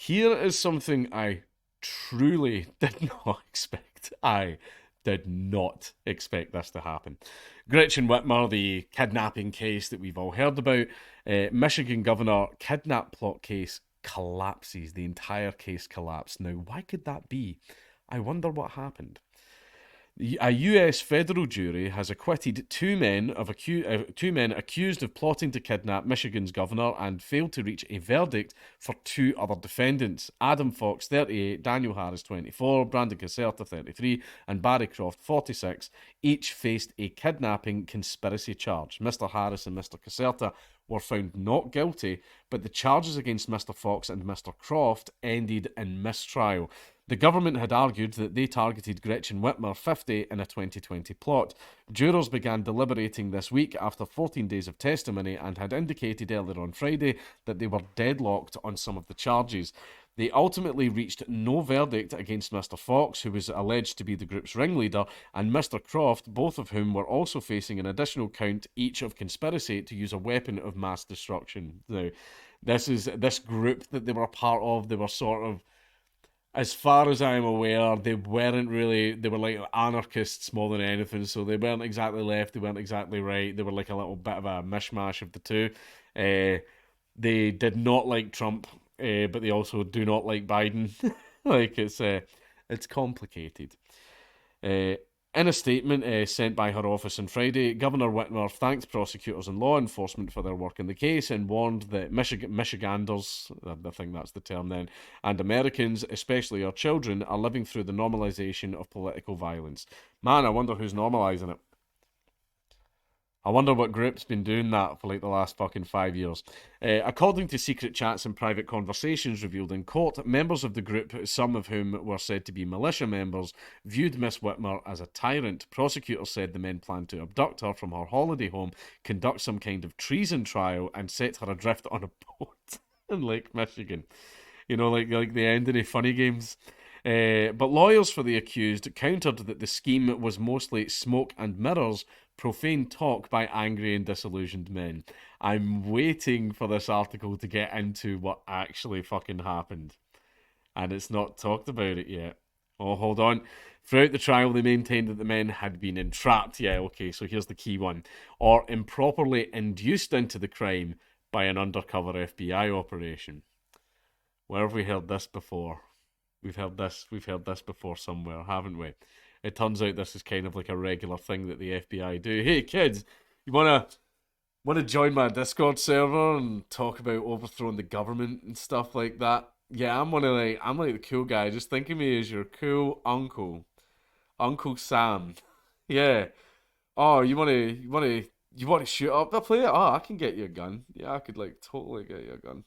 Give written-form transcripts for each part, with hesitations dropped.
Here is something I truly did not expect. I did not expect this to happen. Gretchen Whitmer, the kidnapping case that we've all heard about, Michigan governor kidnap plot case collapses. The entire case collapsed. Now, why could that be? I wonder what happened. A US federal jury has acquitted two men accused of plotting to kidnap Michigan's governor and failed to reach a verdict for two other defendants. Adam Fox, 38, Daniel Harris, 24, Brandon Caserta, 33, and Barry Croft, 46, each faced a kidnapping conspiracy charge. Mr. Harris and Mr. Caserta were found not guilty, but the charges against Mr. Fox and Mr. Croft ended in mistrial. The government had argued that they targeted Gretchen Whitmer, 50, in a 2020 plot. Jurors began deliberating this week after 14 days of testimony and had indicated earlier on Friday that they were deadlocked on some of the charges. They ultimately reached no verdict against Mr. Fox, who was alleged to be the group's ringleader, and Mr. Croft, both of whom were also facing an additional count each of conspiracy to use a weapon of mass destruction. Now, this group that they were a part of. They were sort of, as far as I'm aware, they were like anarchists more than anything, so they weren't exactly left, they weren't exactly right, they were like a little bit of a mishmash of the two. They did not like Trump, but they also do not like Biden. Like, it's complicated. Uh, in a statement sent by her office on Friday, Governor Whitmer thanked prosecutors and law enforcement for their work in the case and warned that Michiganders, I think that's the term then, and Americans, especially our children, are living through the normalisation of political violence. Man, I wonder who's normalising it. I wonder what group's been doing that for like the last fucking 5 years. According to secret chats and private conversations revealed in court, members of the group, some of whom were said to be militia members, viewed Miss Whitmer as a tyrant. Prosecutors said the men planned to abduct her from her holiday home, conduct some kind of treason trial, and set her adrift on a boat in Lake Michigan. You know, like the end of the funny games. But lawyers for the accused countered that the scheme was mostly smoke and mirrors, profane talk by angry and disillusioned men. I'm waiting for this article to get into what actually fucking happened. And it's not talked about it yet. Oh, hold on. Throughout the trial, they maintained that the men had been entrapped. Yeah, okay, so here's the key one. Or improperly induced into the crime by an undercover FBI operation. Where have we heard this before? We've heard this before somewhere, haven't we? It turns out this is kind of like a regular thing that the FBI do. Hey kids, you wanna join my Discord server and talk about overthrowing the government and stuff like that? Yeah, I'm like the cool guy. Just think of me as your cool uncle, Uncle Sam. Yeah. Oh, you wanna shoot up the player? Oh, I can get you a gun. Yeah, I could like totally get you a gun.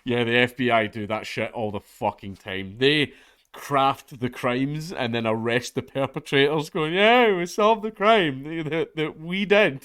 Yeah, the FBI do that shit all the fucking time. They craft the crimes and then arrest the perpetrators, going, "Yeah, we solved the crime that we did."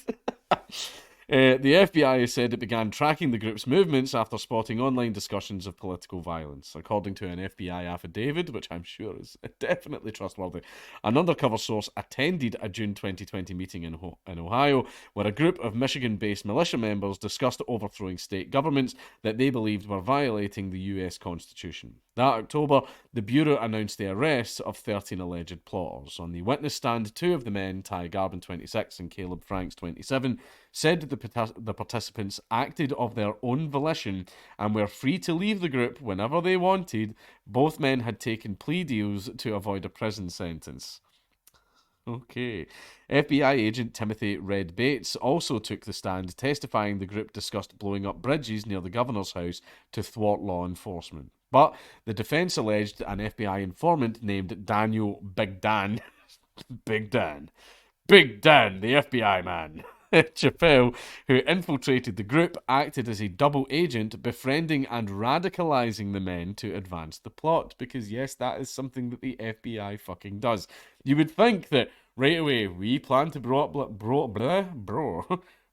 The FBI has said it began tracking the group's movements after spotting online discussions of political violence. According to an FBI affidavit, which I'm sure is definitely trustworthy, an undercover source attended a June 2020 meeting in Ohio where a group of Michigan based militia members discussed overthrowing state governments that they believed were violating the US Constitution. That October, the Bureau announced the arrests of 13 alleged plotters. On the witness stand, two of the men, Ty Garbin, 26, and Caleb Franks, 27, said the participants acted of their own volition and were free to leave the group whenever they wanted. Both men had taken plea deals to avoid a prison sentence. Okay. FBI agent Timothy Red Bates also took the stand, testifying the group discussed blowing up bridges near the governor's house to thwart law enforcement. But the defense alleged an FBI informant named Daniel Big Dan, Big Dan, Big Dan, the FBI man, Chappelle, who infiltrated the group, acted as a double agent, befriending and radicalizing the men to advance the plot. Because, yes, that is something that the FBI fucking does. You would think that right away, we plan to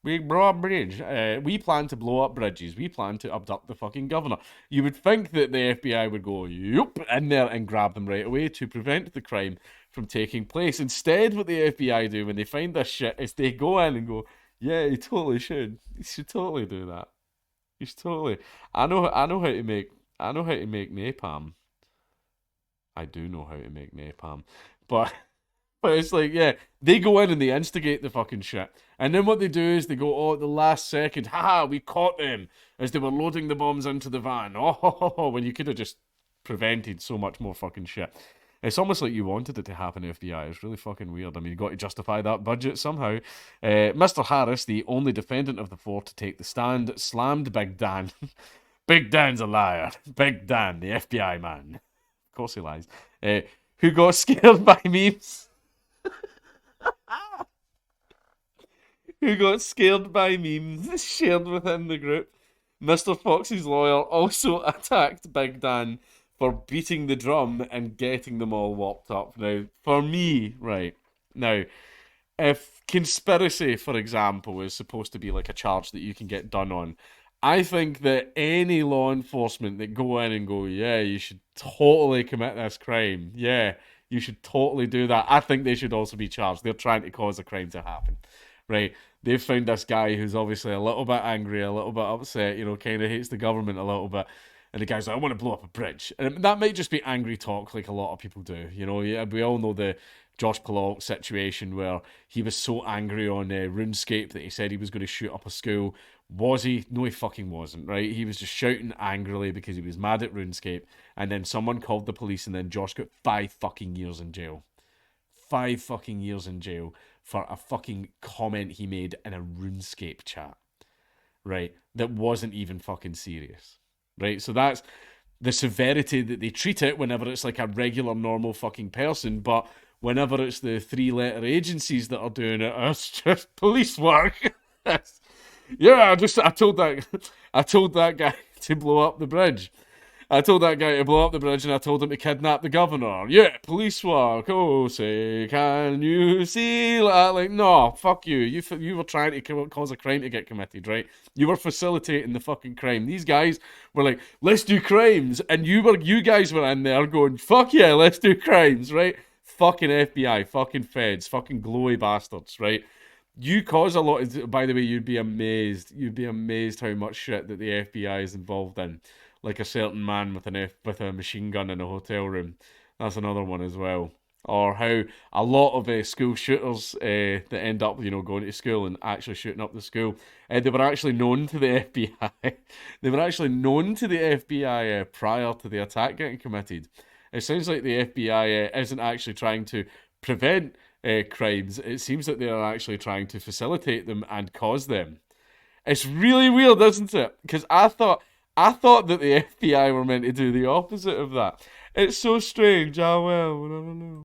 we blow up bridge. We plan to blow up bridges. We plan to abduct the fucking governor. You would think that the FBI would go, yup, in there and grab them right away to prevent the crime from taking place. Instead, what the FBI do when they find this shit is they go in and go, yeah, you totally should. You should totally do that. He's totally. I know how to make napalm. I do know how to make napalm, but but it's like, yeah, they go in and they instigate the fucking shit. And then what they do is they go, oh, at the last second, haha, we caught them as they were loading the bombs into the van. Oh, when you could have just prevented so much more fucking shit. It's almost like you wanted it to happen, FBI. It's really fucking weird. I mean, you got to justify that budget somehow. Mr. Harris, the only defendant of the four to take the stand, slammed Big Dan. Big Dan's a liar. Big Dan, the FBI man. Of course he lies. Who got scared by memes? Who got scared by memes shared within the group. Mr. Fox's lawyer also attacked Big Dan for beating the drum and getting them all whopped up. Now, for me, right, now, if conspiracy, for example, is supposed to be like a charge that you can get done on, I think that any law enforcement that go in and go, yeah, you should totally commit this crime. Yeah, you should totally do that. I think they should also be charged. They're trying to cause a crime to happen. Right? They've found this guy who's obviously a little bit angry, a little bit upset, kind of hates the government a little bit. And the guy's like, I want to blow up a bridge. And that might just be angry talk, like a lot of people do. Yeah, we all know the Josh Palahniuk situation where he was so angry on RuneScape that he said he was going to shoot up a school. Was he? No, he fucking wasn't, right? He was just shouting angrily because he was mad at RuneScape. And then someone called the police, and then Josh got 5 fucking years in jail. 5 fucking years in jail for a fucking comment he made in a RuneScape chat, right? That wasn't even fucking serious, right? So that's the severity that they treat it whenever it's like a regular, normal fucking person, but whenever it's the 3-letter agencies that are doing it, it's just police work. Yeah, I told that guy to blow up the bridge. I told that guy to blow up the bridge, and I told him to kidnap the governor. Yeah, police work. Oh, say, can you see that? Like, no, fuck you. You were trying to cause a crime to get committed, right? You were facilitating the fucking crime. These guys were like, let's do crimes, and you guys were in there going, fuck yeah, let's do crimes, right? Fucking FBI, fucking feds, fucking glowy bastards, right? You cause a lot of, by the way, you'd be amazed. You'd be amazed how much shit that the FBI is involved in. Like a certain man with a machine gun in a hotel room. That's another one as well. Or how a lot of school shooters that end up, going to school and actually shooting up the school, they were actually known to the FBI. They were actually known to the FBI prior to the attack getting committed. It sounds like the FBI isn't actually trying to prevent crimes. It seems that they are actually trying to facilitate them and cause them. It's really weird, isn't it? Because I thought that the FBI were meant to do the opposite of that. It's so strange. Ah, well, I don't know.